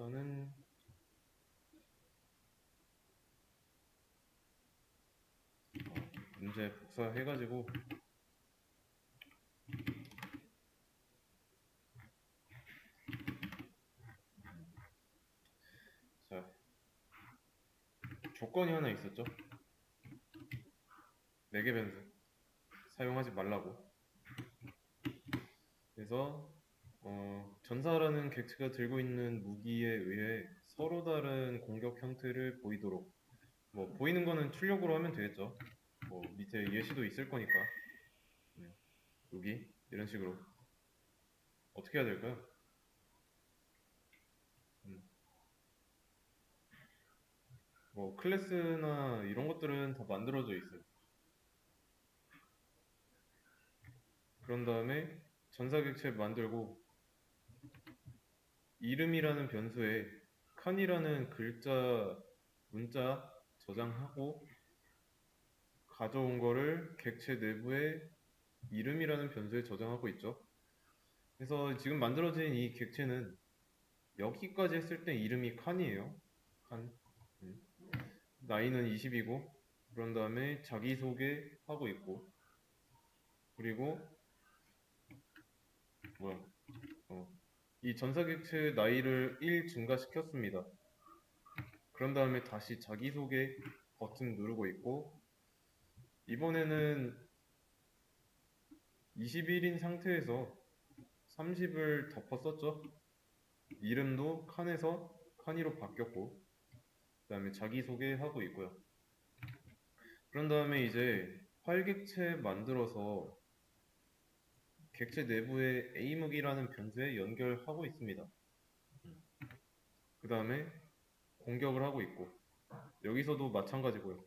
일단은 문제 복사해가지고 자, 조건이 하나 있었죠. 4개 변수 사용하지 말라고. 그래서 전사라는 객체가 들고 있는 무기에 의해 서로 다른 공격 형태를 보이도록, 뭐 보이는 거는 출력으로 하면 되겠죠. 뭐 밑에 예시도 있을 거니까. 여기 이런 식으로 어떻게 해야 될까요? 음, 뭐 클래스나 이런 것들은 다 만들어져 있어요. 그런 다음에 전사 객체 만들고 이름이라는 변수에 칸이라는 글자 문자 저장하고 가져온 거를 객체 내부에 이름이라는 변수에 저장하고 있죠. 그래서 지금 만들어진 이 객체는 여기까지 했을 때 이름이 칸이에요. 칸. 음. 나이는 20이고, 그런 다음에 자기소개 하고 있고, 그리고 뭐야? 어, 이 전사 객체의 나이를 1 증가시켰습니다. 그런 다음에 다시 자기소개 버튼 누르고 있고, 이번에는 21인 상태에서 30을 덮어 썼죠. 이름도 칸에서 칸이로 바뀌었고, 그 다음에 자기소개하고 있고요. 그런 다음에 이제 활객체 만들어서 객체 내부에 A무기라는 변수에 연결하고 있습니다. 그 다음에 공격을 하고 있고, 여기서도 마찬가지고요.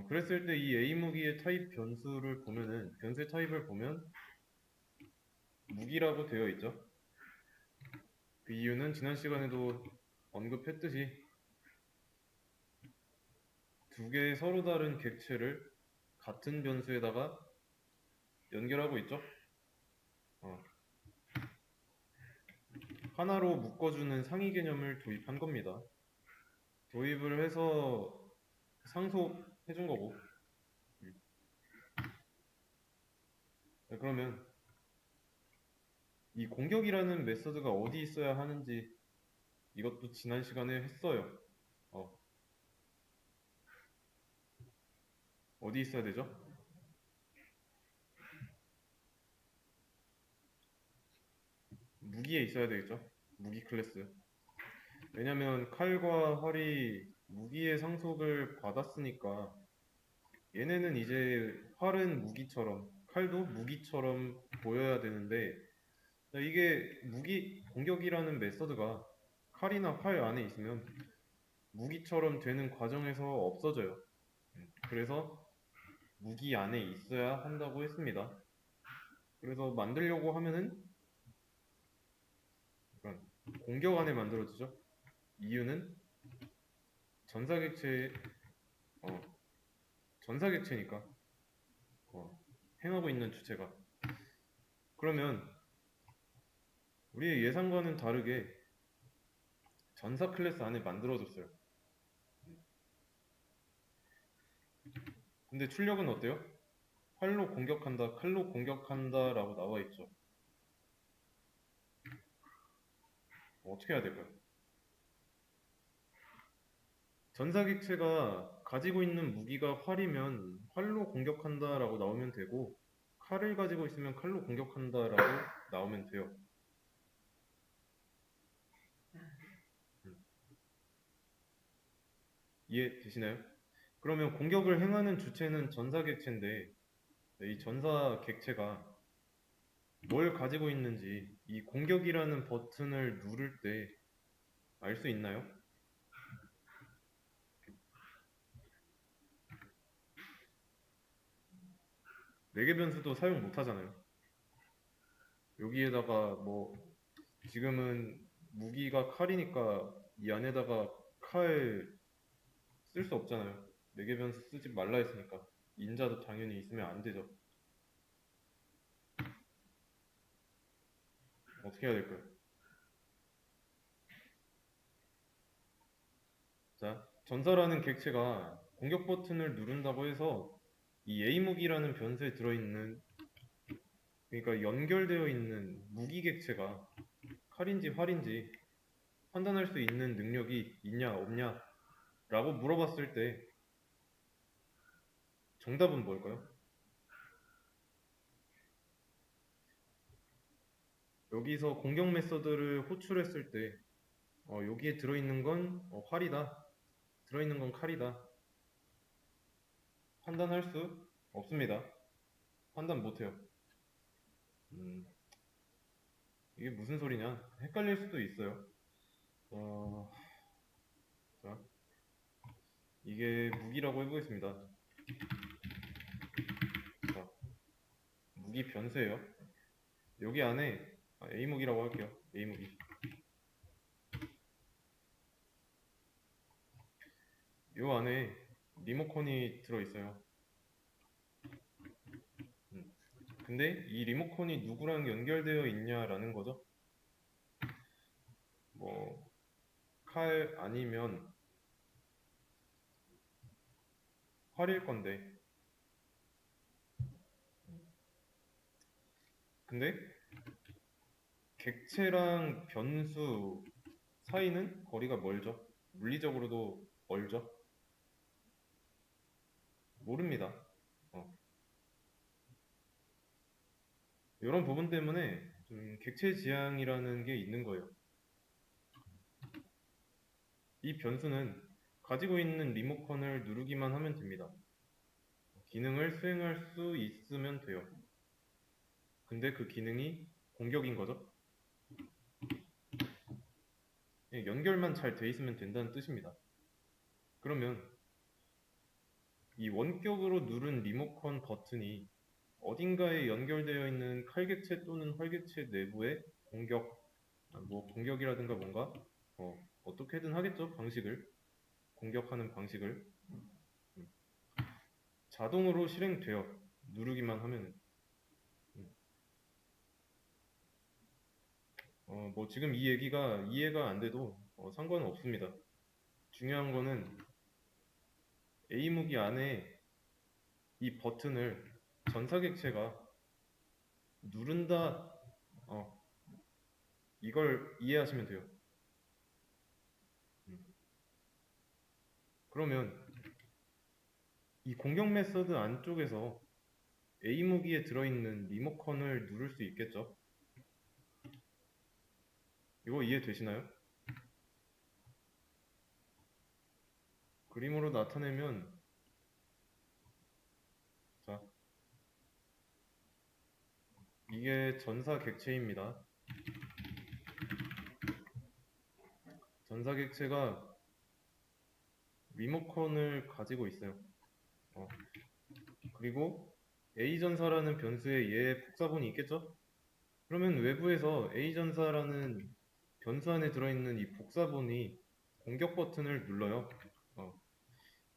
그랬을 때 이 A무기의 타입 변수를 보면은, 변수의 타입을 보면 무기라고 되어 있죠. 그 이유는 지난 시간에도 언급했듯이 두 개의 서로 다른 객체를 같은 변수에다가 연결하고 있죠. 어, 하나로 묶어주는 상위 개념을 도입한 겁니다. 도입을 해서 상속해준 거고. 네, 그러면 이 공격이라는 메서드가 어디 있어야 하는지 이것도 지난 시간에 했어요. 어, 어디 있어야 되죠? 무기에 있어야 되겠죠? 무기 클래스. 왜냐면 칼과 활이 무기의 상속을 받았으니까 얘네는 이제 활은 무기처럼, 칼도 무기처럼 보여야 되는데, 이게 무기 공격이라는 메서드가 칼이나 활 안에 있으면 무기처럼 되는 과정에서 없어져요. 그래서 무기 안에 있어야 한다고 했습니다. 그래서 만들려고 하면은 공격 안에 만들어지죠. 이유는 전사객체, 어, 전사객체니까 행하고 있는 주체가. 그러면 우리의 예상과는 다르게 전사 클래스 안에 만들어졌어요. 근데 출력은 어때요? 활로 공격한다, 칼로 공격한다 라고 나와 있죠. 어떻게 해야 될까요? 전사객체가 가지고 있는 무기가 활이면 활로 공격한다 라고 나오면 되고, 칼을 가지고 있으면 칼로 공격한다 라고 나오면 돼요. 이해되시나요? 그러면 공격을 행하는 주체는 전사객체인데, 이 전사객체가 뭘 가지고 있는지 이 공격이라는 버튼을 누를 때 알 수 있나요? 4개 변수도 사용 못 하잖아요. 여기에다가 뭐 지금은 무기가 칼이니까 이 안에다가 칼 쓸 수 없잖아요. 4개 변수 쓰지 말라 했으니까. 인자도 당연히 있으면 안 되죠. 어떻게 해야 될까요? 자, 전사라는 객체가 공격 버튼을 누른다고 해서 이 A무기라는 변수에 들어있는, 그러니까 연결되어 있는 무기 객체가 칼인지 활인지 판단할 수 있는 능력이 있냐 없냐 라고 물어봤을 때 정답은 뭘까요? 여기서 공격 메서드를 호출했을 때 여기에 들어있는 건 활이다, 들어있는 건 칼이다 판단할 수 없습니다. 판단 못해요. 음, 이게 무슨 소리냐? 헷갈릴 수도 있어요. 어, 자, 이게 무기라고 해보겠습니다. 자, 무기 변수예요. 여기 안에 A무기라고 할게요. A무기. 요 안에 리모컨이 들어있어요. 음, 근데 이 리모컨이 누구랑 연결되어 있냐라는 거죠. 뭐, 칼 아니면 활일 건데. 근데 객체랑 변수 사이는 거리가 멀죠. 물리적으로도 멀죠. 모릅니다. 어. 이런 부분 때문에 좀 객체 지향이라는 게 있는 거예요. 이 변수는 가지고 있는 리모컨을 누르기만 하면 됩니다. 기능을 수행할 수 있으면 돼요. 근데 그 기능이 공격인 거죠. 연결만 잘 돼 있으면 된다는 뜻입니다. 그러면 이 원격으로 누른 리모컨 버튼이 어딘가에 연결되어 있는 칼객체 또는 활객체 내부의 공격, 뭐 공격이라든가 뭔가 어떻게든 하겠죠. 방식을, 공격하는 방식을 자동으로 실행돼요. 누르기만 하면은. 뭐 지금 이 얘기가 이해가 안 돼도 상관은 없습니다. 중요한 거는 A무기 안에 이 버튼을 전사객체가 누른다, 어, 이걸 이해하시면 돼요. 음. 그러면 이 공격 메서드 안쪽에서 A무기에 들어있는 리모컨을 누를 수 있겠죠? 이거 이해되시나요? 그림으로 나타내면, 자, 이게 전사 객체입니다. 전사 객체가 리모컨을 가지고 있어요. 그리고 A 전사라는 변수에 얘의 복사본이 있겠죠? 그러면 외부에서 A 전사라는 변수 안에 들어있는 이 복사본이 공격 버튼을 눌러요. 어,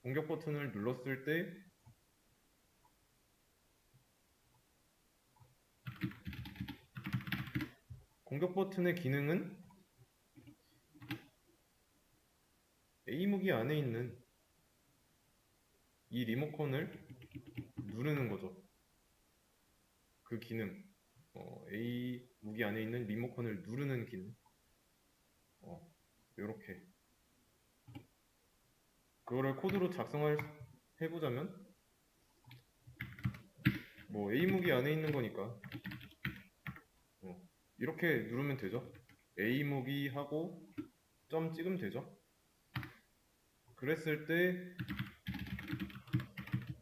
공격 버튼을 눌렀을 때 공격 버튼의 기능은 A무기 안에 있는 이 리모컨을 누르는 거죠. 그 기능, A무기 안에 있는 리모컨을 누르는 기능. 이렇게 그거를 코드로 해보자면 뭐 A무기 안에 있는 거니까 이렇게 누르면 되죠. A무기 하고 점 찍으면 되죠. 그랬을 때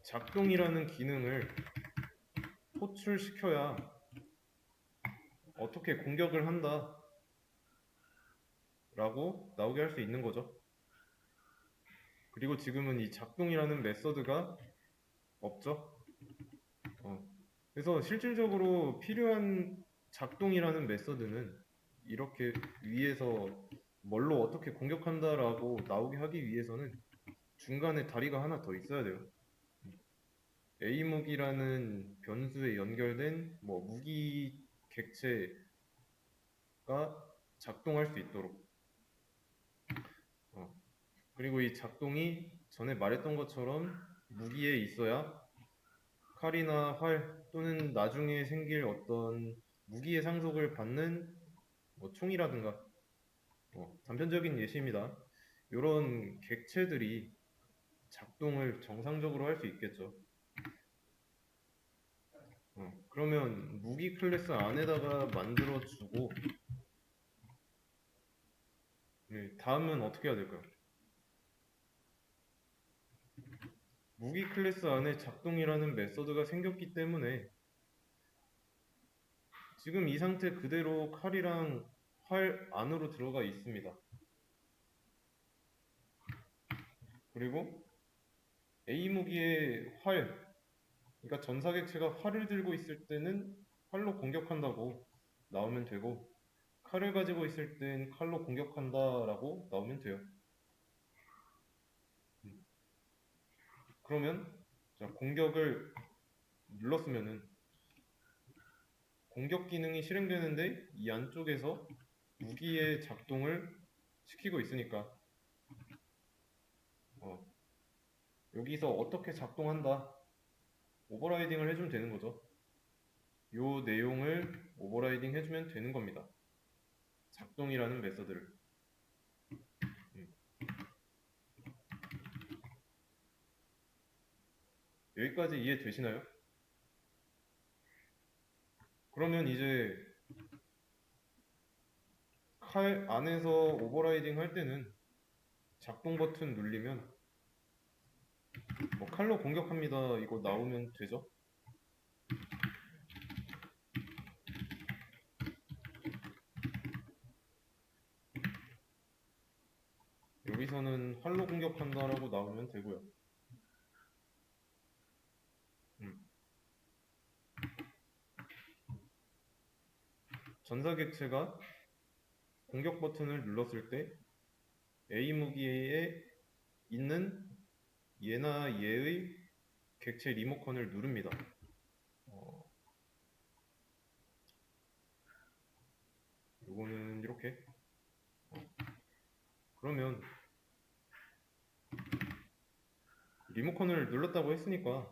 작동이라는 기능을 호출시켜야 어떻게 공격을 한다 라고 나오게 할 수 있는 거죠. 그리고 지금은 이 작동이라는 메서드가 없죠. 그래서 실질적으로 필요한 작동이라는 메서드는 이렇게 위에서 뭘로 어떻게 공격한다라고 나오게 하기 위해서는 중간에 다리가 하나 더 있어야 돼요. A무기라는 변수에 연결된 뭐 무기 객체가 작동할 수 있도록. 그리고 이 작동이 전에 말했던 것처럼 무기에 있어야 칼이나 활 또는 나중에 생길 어떤 무기의 상속을 받는 뭐 총이라든가 단편적인 예시입니다. 이런 객체들이 작동을 정상적으로 할 수 있겠죠. 그러면 무기 클래스 안에다가 만들어주고 다음은 어떻게 해야 될까요? 무기 클래스 안에 작동이라는 메서드가 생겼기 때문에 지금 이 상태 그대로 칼이랑 활 안으로 들어가 있습니다. 그리고 A 무기의 활, 그러니까 전사객체가 활을 들고 있을 때는 활로 공격한다고 나오면 되고 칼을 가지고 있을 땐 칼로 공격한다라고 나오면 돼요. 그러면 자, 공격을 눌렀으면은 공격 기능이 실행되는데 이 안쪽에서 무기의 작동을 시키고 있으니까 어, 여기서 어떻게 작동한다 오버라이딩을 해주면 되는 거죠. 요 내용을 오버라이딩 해주면 되는 겁니다. 작동이라는 메서드를. 음. 여기까지 이해되시나요? 그러면 이제 칼 안에서 오버라이딩 할 때는 작동 버튼 눌리면 뭐 칼로 공격합니다 이거 나오면 되죠. 여기서는 활로 공격한다라고 나오면 되고요. 음. 전사객체가 공격 버튼을 눌렀을 때 A 무기에 있는 얘나 얘의 객체 리모컨을 누릅니다. 요거는 이렇게. 그러면 리모컨을 눌렀다고 했으니까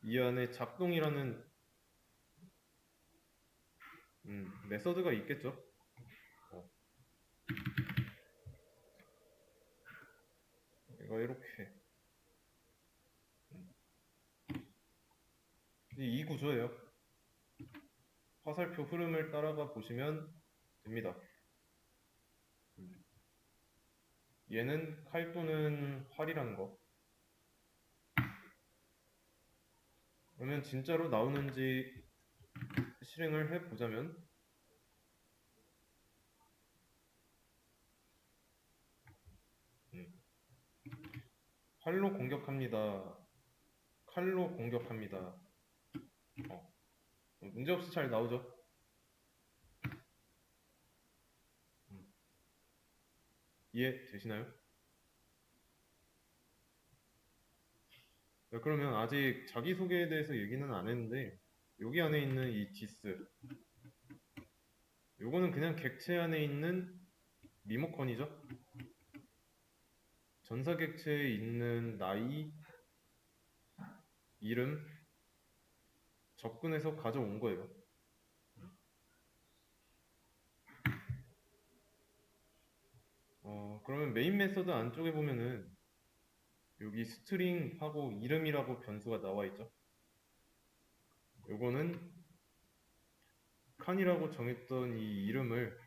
이 안에 작동이라는 메서드가 있겠죠. 어, 얘가 이렇게 이 구조예요. 화살표 흐름을 따라가 보시면 됩니다. 얘는 칼 또는 활이라는 거. 그러면 진짜로 나오는지 실행을 해보자면 활로 공격합니다. 칼로 공격합니다. 문제없이 잘 나오죠. 이해되시나요? 네, 그러면 아직 자기소개에 대해서 얘기는 안 했는데 여기 안에 있는 이 디스 요거는 그냥 객체 안에 있는 리모컨이죠. 전사 객체에 있는 나이, 이름, 접근해서 가져온 거예요. 그러면 메인 메서드 안쪽에 보면은 여기 스트링하고 이름이라고 변수가 나와 있죠. 요거는 칸이라고 정했던 이 이름을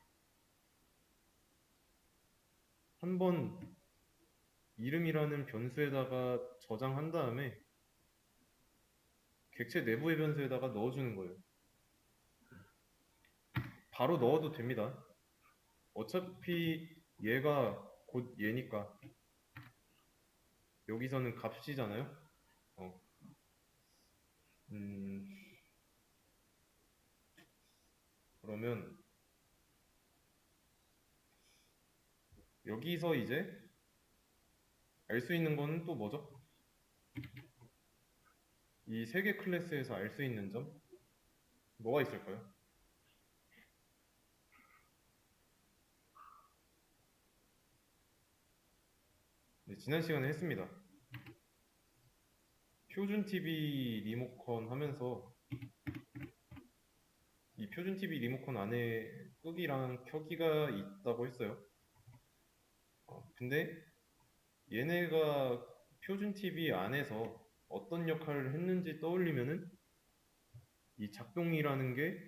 한번 이름이라는 변수에다가 저장한 다음에 객체 내부의 변수에다가 넣어주는 거예요. 바로 넣어도 됩니다. 어차피 얘가 곧 얘니까 여기서는 값이잖아요. 어, 음, 그러면 여기서 이제 알 수 있는 거는 또 뭐죠? 이 세 개 클래스에서 알 수 있는 점 뭐가 있을까요? 지난 시간에 했습니다. 표준 TV 리모컨 하면서 이 표준 TV 리모컨 안에 끄기랑 켜기가 있다고 했어요. 근데 얘네가 표준 TV 안에서 어떤 역할을 했는지 떠올리면은 이 작동이라는 게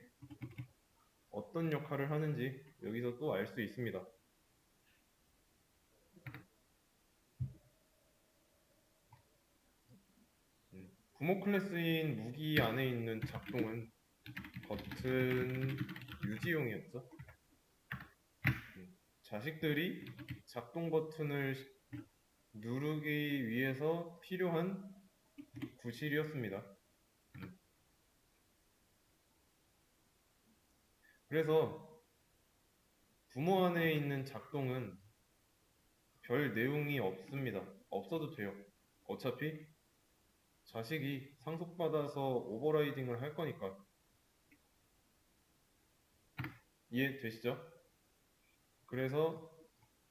어떤 역할을 하는지 여기서 또 알 수 있습니다. 부모 클래스인 무기 안에 있는 작동은 버튼 유지용이었죠. 자식들이 작동 버튼을 누르기 위해서 필요한 구실이었습니다. 그래서 부모 안에 있는 작동은 별 내용이 없습니다. 없어도 돼요. 어차피 자식이 상속받아서 오버라이딩을 할 거니까. 이해되시죠? 그래서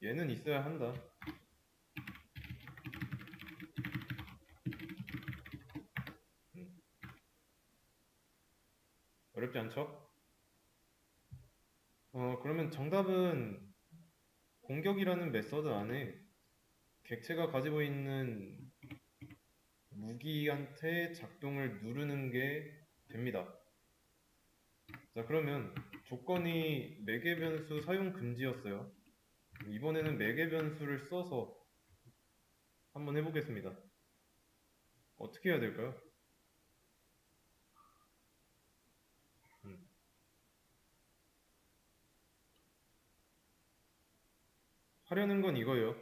얘는 있어야 한다. 어렵지 않죠? 그러면 정답은 공격이라는 메서드 안에 객체가 가지고 있는 무기한테 작동을 누르는 게 됩니다. 자, 그러면 조건이 매개 변수 사용 금지였어요. 이번에는 매개 변수를 써서 한번 해보겠습니다. 어떻게 해야 될까요? 음, 하려는 건 이거예요.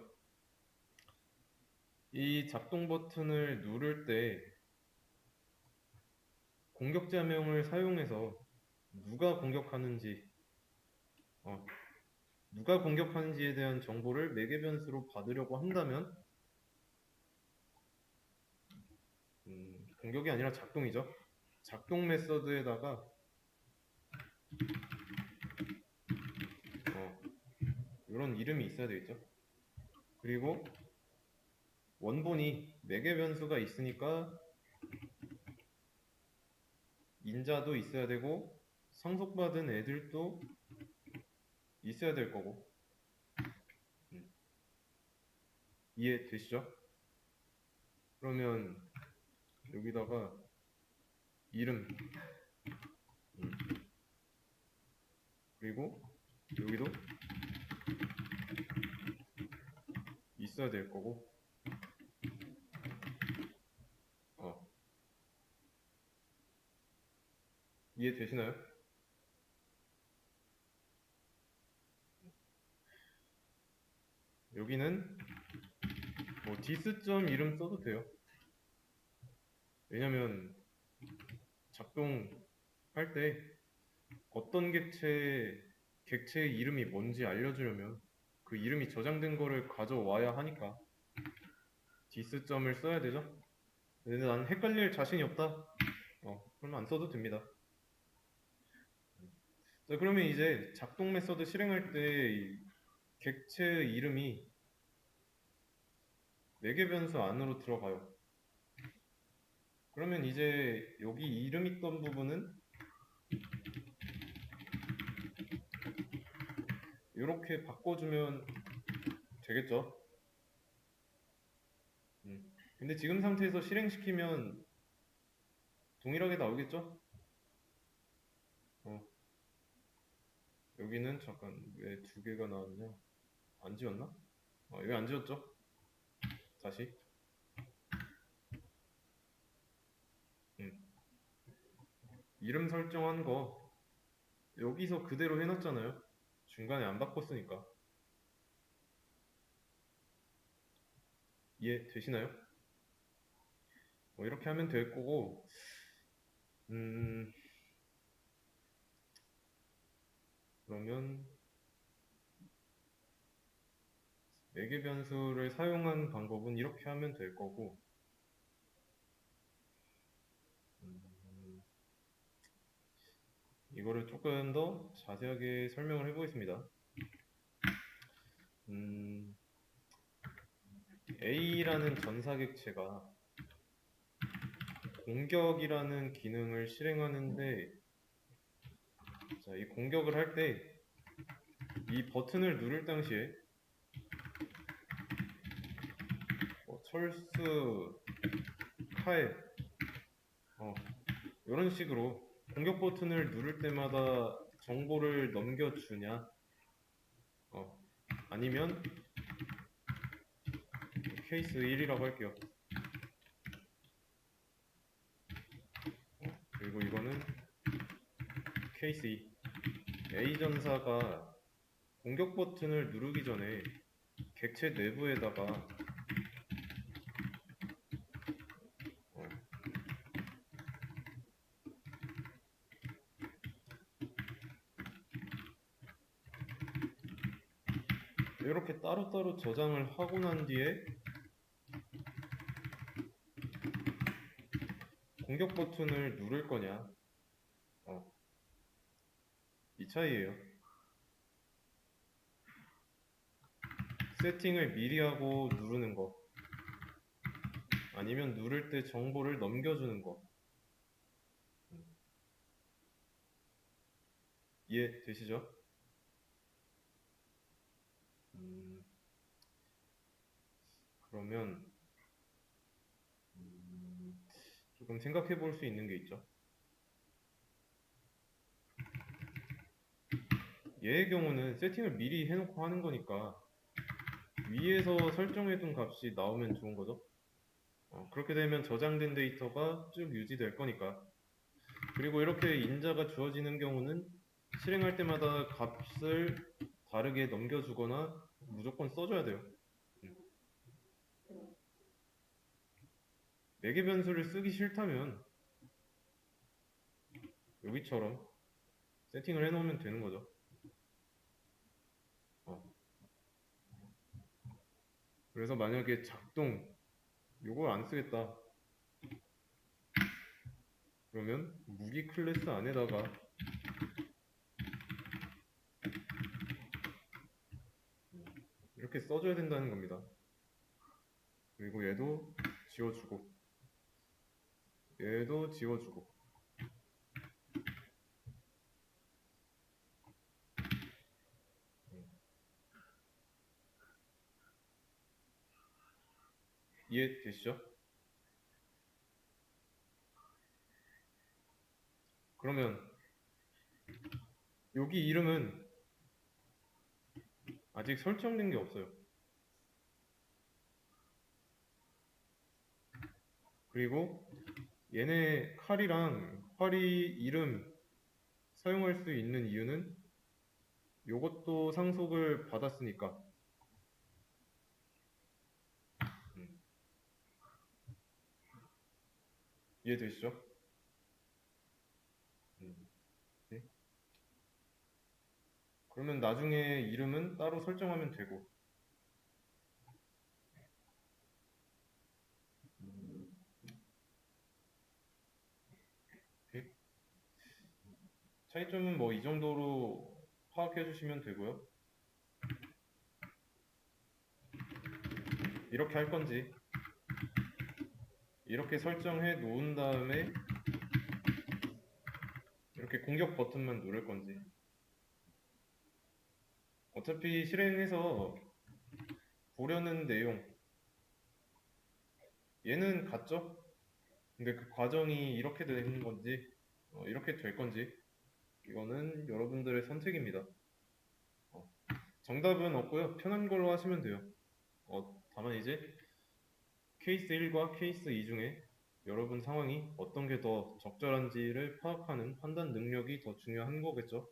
이 작동 버튼을 누를 때 공격자명을 사용해서 누가 공격하는지, 어, 누가 공격하는지에 대한 정보를 매개 변수로 받으려고 한다면 공격이 아니라 작동이죠. 작동 메서드에다가 이런 이름이 있어야 되겠죠. 그리고 원본이 매개 변수가 있으니까 인자도 있어야 되고 상속받은 애들도 있어야 될 거고. 이해되시죠? 그러면 여기다가 이름 그리고 여기도 있어야 될 거고. 이해되시나요? 여기는 뭐 디스점 이름 써도 돼요. 왜냐면 작동할 때 어떤 객체의 이름이 뭔지 알려주려면 그 이름이 저장된 거를 가져와야 하니까 디스점을 써야 되죠. 근데 난 헷갈릴 자신이 없다. 그러면 안 써도 됩니다. 자, 그러면 이제 작동 메서드 실행할 때 객체의 이름이 매개 변수 안으로 들어가요. 그러면 이제 여기 이름 있던 부분은 이렇게 바꿔주면 되겠죠. 근데 지금 상태에서 실행시키면 동일하게 나오겠죠? 어, 여기는 잠깐 왜 두 개가 나왔냐? 안 지웠나? 여기 안 지웠죠? 다시. 음, 이름 설정한 거 여기서 그대로 해놨잖아요. 중간에 안 바꿨으니까. 이해되시나요? 이렇게 하면 될 거고, 음, 그러면 매개 변수를 사용한 방법은 이렇게 하면 될 거고, 이거를 조금 더 자세하게 설명을 해보겠습니다. A라는 전사 객체가 공격이라는 기능을 실행하는데, 자, 이 공격을 할 때 이 버튼을 누를 당시에 철수, 칼, 이런 식으로 공격 버튼을 누를 때마다 정보를 넘겨주냐, 아니면 케이스 1이라고 할게요. 그리고 이거는 케이스 2. A 전사가 공격 버튼을 누르기 전에 객체 내부에다가 어, 이렇게 따로따로 저장을 하고 난 뒤에 공격 버튼을 누를 거냐, 이 차이예요. 세팅을 미리 하고 누르는 거, 아니면 누를 때 정보를 넘겨주는 거. 이해되시죠? 그러면 조금 생각해 볼 수 있는 게 있죠. 얘의 경우는 세팅을 미리 해놓고 하는 거니까 위에서 설정해둔 값이 나오면 좋은 거죠. 그렇게 되면 저장된 데이터가 쭉 유지될 거니까. 그리고 이렇게 인자가 주어지는 경우는 실행할 때마다 값을 다르게 넘겨주거나 무조건 써줘야 돼요. 매개 변수를 쓰기 싫다면 여기처럼 세팅을 해놓으면 되는 거죠. 그래서 만약에 작동 요걸 안 쓰겠다 그러면 무기 클래스 안에다가 이렇게 써줘야 된다는 겁니다. 그리고 얘도 지워주고 얘도 지워주고 이해되시죠? 그러면 여기 이름은 아직 설정된 게 없어요. 그리고 얘네 칼이랑 활이 이름 사용할 수 있는 이유는 요것도 상속을 받았으니까. 이해되시죠? 네. 그러면 나중에 이름은 따로 설정하면 되고 네. 차이점은 뭐 이 정도로 파악해 주시면 되고요. 이렇게 할 건지 이렇게 설정해 놓은 다음에 이렇게 공격 버튼만 누를 건지 어차피 실행해서 보려는 내용 얘는 같죠? 근데 그 과정이 이렇게 되는 건지 이렇게 될 건지 이거는 여러분들의 선택입니다. 정답은 없고요. 편한 걸로 하시면 돼요. 다만 이제 케이스 1과 케이스 2 중에 여러분 상황이 어떤 게 더 적절한지를 파악하는 판단 능력이 더 중요한 거겠죠.